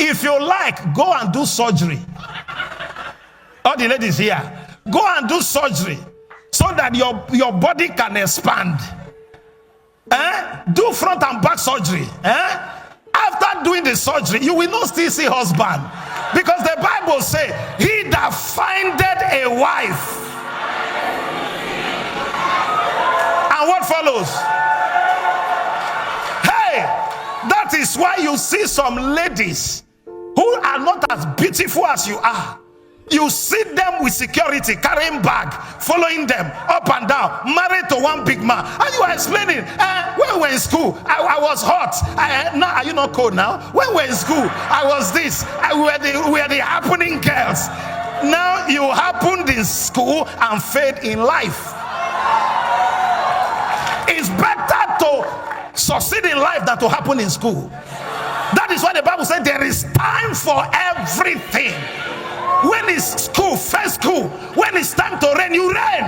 If you like, go and do surgery. All the ladies here, go and do surgery so that your body can expand. Do front and back surgery. After doing the surgery, you will not still see husband, because the Bible says, he that findeth a wife. And what follows? Hey, that is why you see some ladies who are not as beautiful as you are. You see them with security, carrying bag, following them up and down, married to one big man. And you are explaining, when we were in school, I was hot. Now, are you not cold now? When we were in school, I was this. We were the happening girls. Now you happened in school and failed in life. It's better to succeed in life than to happen in school. That is why the Bible said there is time for everything. When it's school, first school. When it's time to reign, you reign.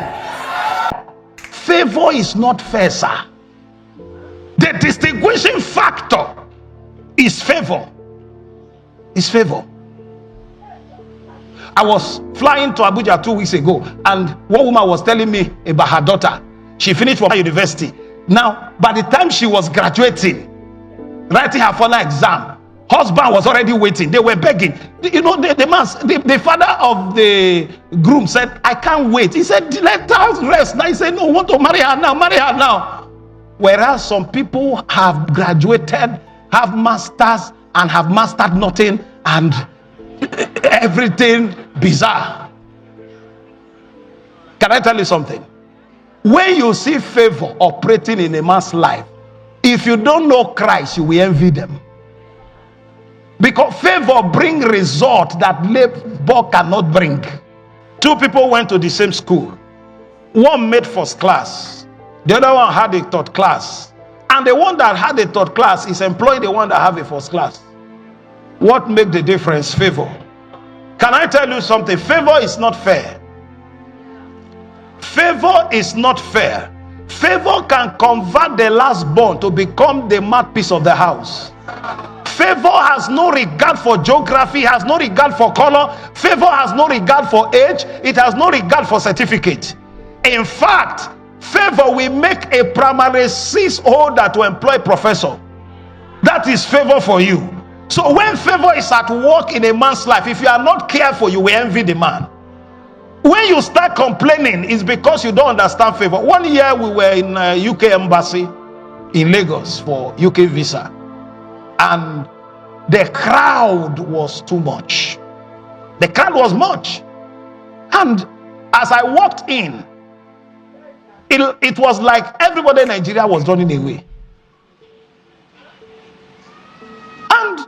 Favor is not fair, sir. The distinguishing factor is favor. Is favor. I was flying to Abuja 2 weeks ago, and one woman was telling me about her daughter. She finished from university. Now, by the time she was graduating, writing her final exam, husband was already waiting. They were begging. You know, the father of the groom said, I can't wait. He said, let us rest. Now he said, no, I want to marry her now. Marry her now. Whereas some people have graduated, have masters, and have mastered nothing, and everything bizarre. Can I tell you something? When you see favor operating in a man's life, if you don't know Christ, you will envy them. Because favor brings result that labor cannot bring. Two people went to the same school. One made first class. The other one had a third class. And the one that had a third class is employing the one that have a first class. What makes the difference? Favor. Can I tell you something? Favor is not fair. Favor is not fair. Favor can convert the last born to become the mouthpiece of the house. Favor has no regard for geography, has no regard for color. Favor has no regard for age. It has no regard for certificate. In fact, favor will make a primary six holder to employ professor. That is favor for you. So when favor is at work in a man's life, if you are not careful, you will envy the man. When you start complaining, it's because you don't understand favor. 1 year we were in UK embassy in Lagos for UK visa. And the crowd was too much. The crowd was much. And as I walked in, it was like everybody in Nigeria was running away. And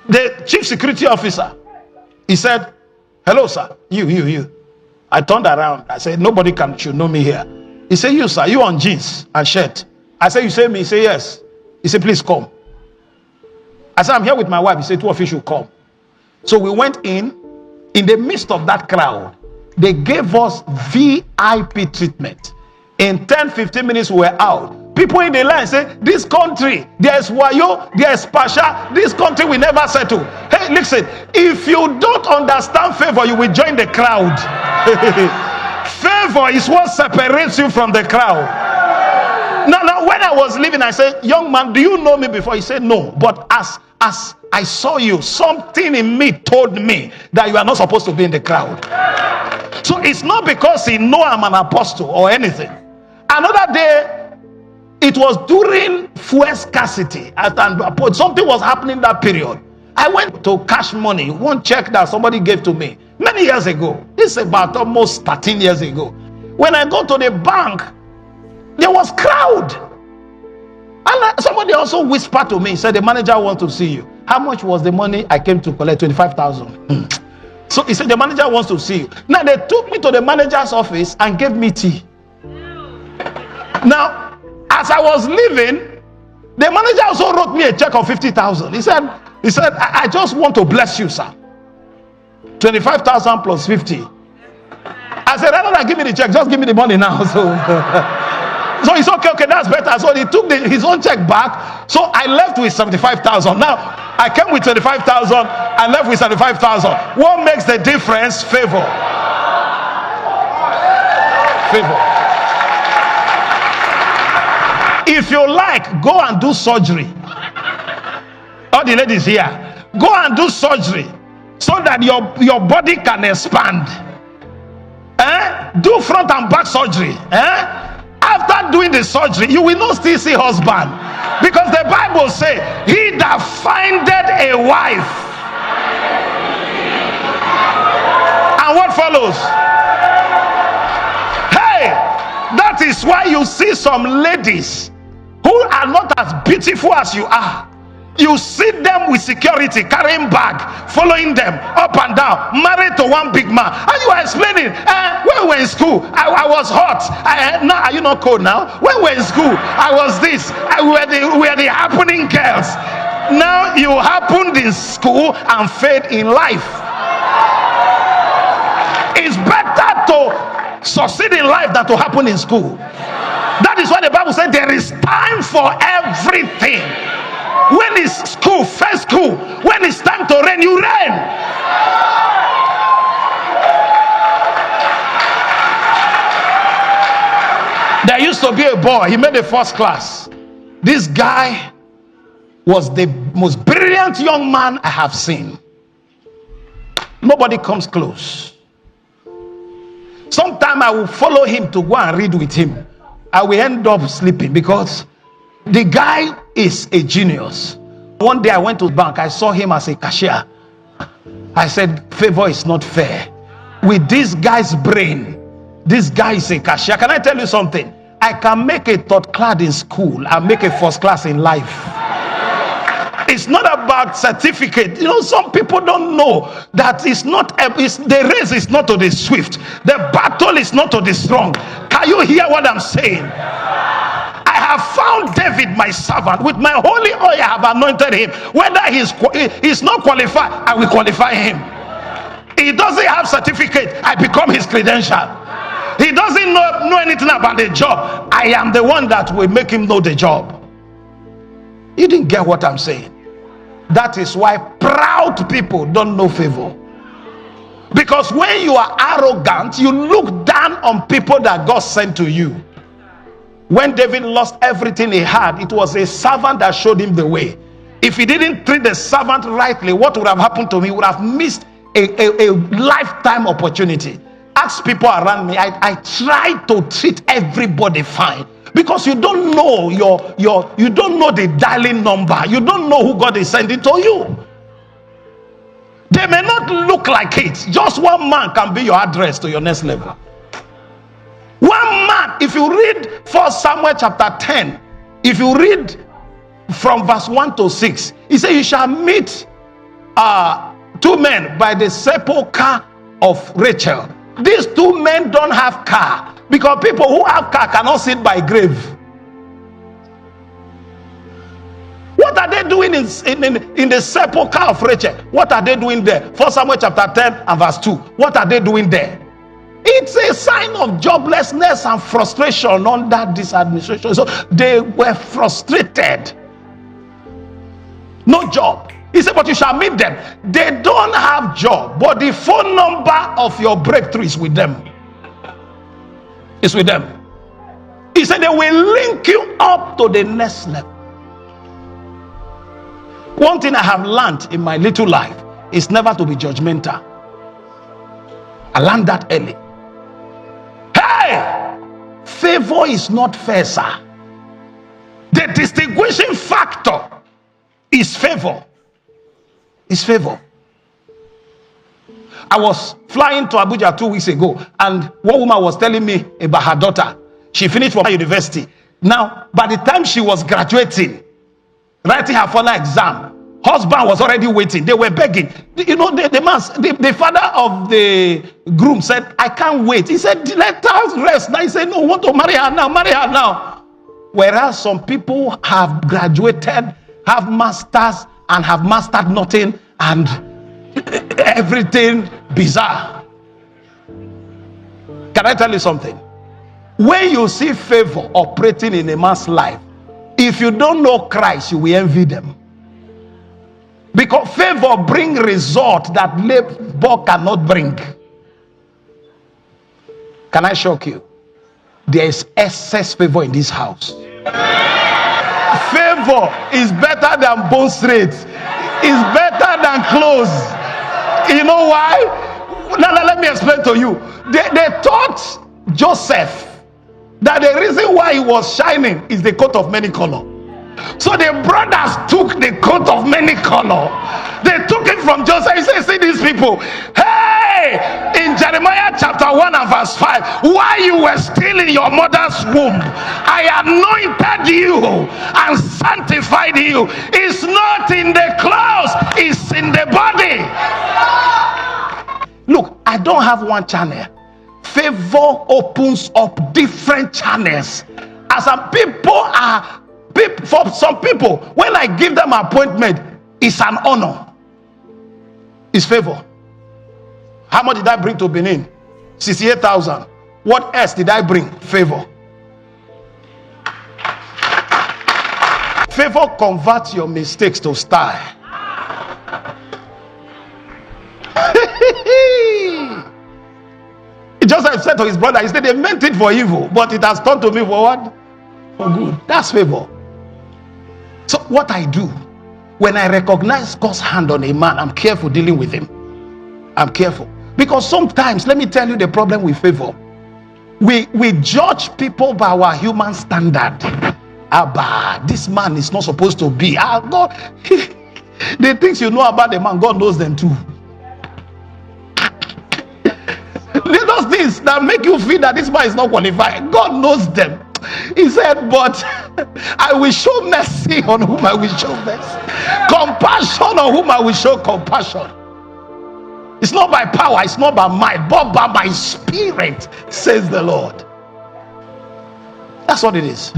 the chief security officer, he said, hello, sir. You. I turned around. I said, nobody should know me here. He said, you, sir, you on jeans and shirt. I said, you say me? He said, yes. He said, please come. I said, I'm here with my wife. He said, two of you should come. So we went in the midst of that crowd. They gave us VIP treatment. In 10-15 minutes, we were out. People in the line say, this country, there's wayo, there's pasha, this country will never settle. Hey, listen, if you don't understand favor, you will join the crowd. Favor is what separates you from the crowd. Now, when I was leaving, I said, young man, do you know me before? He said, no. But as I saw you, something in me told me that you are not supposed to be in the crowd. So it's not because he know I'm an apostle or anything. Another day, it was during fuel scarcity. And something was happening that period. I went to cash money, one check that somebody gave to me many years ago. This is about almost 13 years ago. When I go to the bank, there was crowd. And somebody also whispered to me, said, the manager wants to see you. How much was the money I came to collect? 25,000. So he said, the manager wants to see you. Now they took me to the manager's office and gave me tea. Now, as I was leaving, the manager also wrote me a check of 50,000. He said, I just want to bless you, sir. 25,000 plus 50. I said, rather than give me the check, just give me the money now. So So it's okay, that's better. So he took his own check back. So I left with 75,000. Now I came with 25,000. I left with 75,000. What makes the difference? Favor. Favor. If you like, go and do surgery. All the ladies here, go and do surgery so that your body can expand. Do front and back surgery. After doing the surgery, you will not still see husband, because the Bible says, he that findeth a wife. And what follows? Hey, that is why you see some ladies who are not as beautiful as you are. You see them with security, carrying bag, following them up and down, married to one big man, and you are explaining, when we were in school, I was hot. Now, are you not cold now? When we were in school, I was this. We are the happening girls. Now you happened in school and failed in life. It's better to succeed in life than to happen in school. That is why the Bible said there is time for everything. When it's school, first school. When it's time to reign, you reign. There used to be a boy, he made a first class. This guy was the most brilliant young man I have seen. Nobody comes close. Sometime I will follow him to go and read with him. I will end up sleeping because the guy is a genius. One day I went to the bank. I saw him as a cashier. I said, favor is not fair. With this guy's brain, this guy is a cashier. Can I tell you something? I can make a third class in school and make a first class in life. It's not about certificate. You know, some people don't know that the race is not to the swift. The battle is not to the strong. Can you hear what I'm saying? I have found David, my servant. With my holy oil, I have anointed him. Whether he's not qualified, I will qualify him. He doesn't have certificate, I become his credential. He doesn't know anything about the job. I am the one that will make him know the job. You didn't get what I'm saying. That is why proud people don't know favor. Because when you are arrogant, you look down on people that God sent to you. When David lost everything he had, it was a servant that showed him the way. If he didn't treat the servant rightly, what would have happened to me? He would have missed a lifetime opportunity. Ask people around me. I try to treat everybody fine, because you don't know you don't know the dialing number. You don't know who God is sending to you. They may not look like it. Just one man can be your address to your next level. One man. If you read 1 Samuel chapter 10, if you read from verse 1 to 6, he said, you shall meet two men by the sepulchre of Rachel. These two men don't have car, because people who have car cannot sit by grave. What are they doing in the sepulchre of Rachel? What are they doing there? 1 Samuel chapter 10 and verse 2. What are they doing there? It's a sign of joblessness and frustration under this administration. So they were frustrated. No job. He said, but you shall meet them. They don't have job, but the phone number of your breakthrough is with them. It's with them. He said they will link you up to the next level. One thing I have learned in my little life is never to be judgmental. I learned that early. Hey! Favor is not fair, sir. The distinguishing factor is favor. It's favor. I was flying to Abuja 2 weeks ago, and one woman was telling me about her daughter. She finished from university. Now, by the time she was graduating, writing her final exam, husband was already waiting. They were begging. You know, the father of the groom said, I can't wait. He said, let her rest. Now he said, no, I want to marry her now. Marry her now. Whereas some people have graduated, have masters, and have mastered nothing, and everything bizarre. Can I tell you something? When you see favor operating in a man's life, if you don't know Christ, you will envy them. Because favor brings result that labor cannot bring. Can I shock you? There is excess favor in this house. Favor is better than bone straight. It's better than clothes. You know why? Now let me explain to you. They taught Joseph that the reason why he was shining is the coat of many color. So the brothers took the coat of many color. They took it from Joseph. He said, see these people. Hey, in Jeremiah chapter 1 and verse 5, while you were still in your mother's womb, I anointed you and sanctified you. It's not in the clothes, it's in the body. Look, I don't have one channel. Favor opens up different channels. As some people for some people, when I give them an appointment, it's an honor. It's favor. How much did I bring to Benin? 68,000. What else did I bring? Favor. Favor converts your mistakes to style. Joseph said to his brother, he said, they meant it for evil, but it has turned to me for what? For good. That's favor. So what I do, when I recognize God's hand on a man, I'm careful dealing with him. I'm careful. Because sometimes, let me tell you the problem with favor. We judge people by our human standard. Abba, this man is not supposed to be. God, the things you know about the man, God knows them too. Those things that make you feel that this man is not qualified, God knows them. He said, but I will show mercy on whom I will show mercy, compassion on whom I will show compassion. It's not by power, it's not by might, but by my spirit, says the Lord. That's what it is.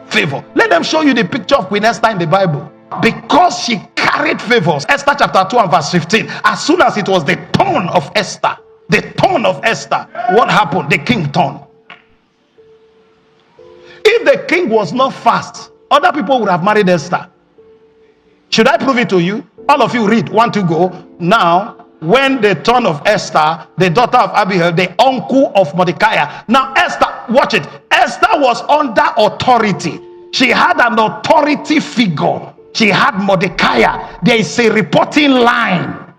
Favor. Let them show you the picture of Queen Esther in the Bible. Because she carried favors. Esther chapter 2 and verse 15. As soon as it was the turn of Esther, what happened? The king turned. If the king was not fast, other people would have married Esther. Should I prove it to you? All of you read, 1 to go. Now, when the turn of Esther, the daughter of Abihail, the uncle of Mordecai. Now Esther, watch it. Esther was under authority. She had an authority figure. She had Mordecai. There is a reporting line.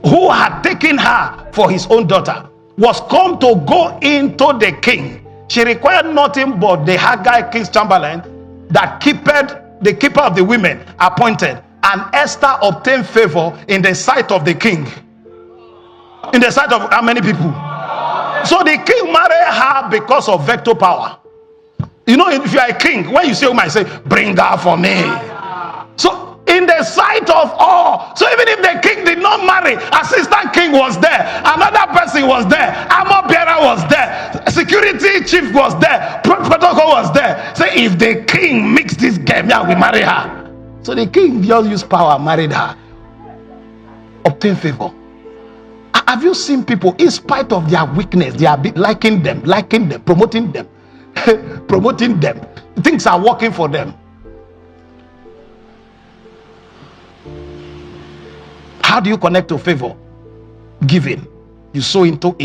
Who had taken her for his own daughter, was come to go into the king. She required nothing but the Haggai king's chamberlain that the keeper of the women appointed. And Esther obtained favor in the sight of the king. In the sight of how many people? So the king married her because of veto power. You know, if you are a king, when you see a woman, say, bring her for me. So in the sight of all. So even if the king did not marry, assistant king was there, another person was there, armor bearer was there, security chief was there, protocol was there. So if the king mixed this game, yeah, we marry her. So the king just used power, married her, obtained favor. Have you seen people, in spite of their weakness, they are liking them, promoting them, promoting them. Things are working for them. How do you connect to favor? Giving. You sow into it.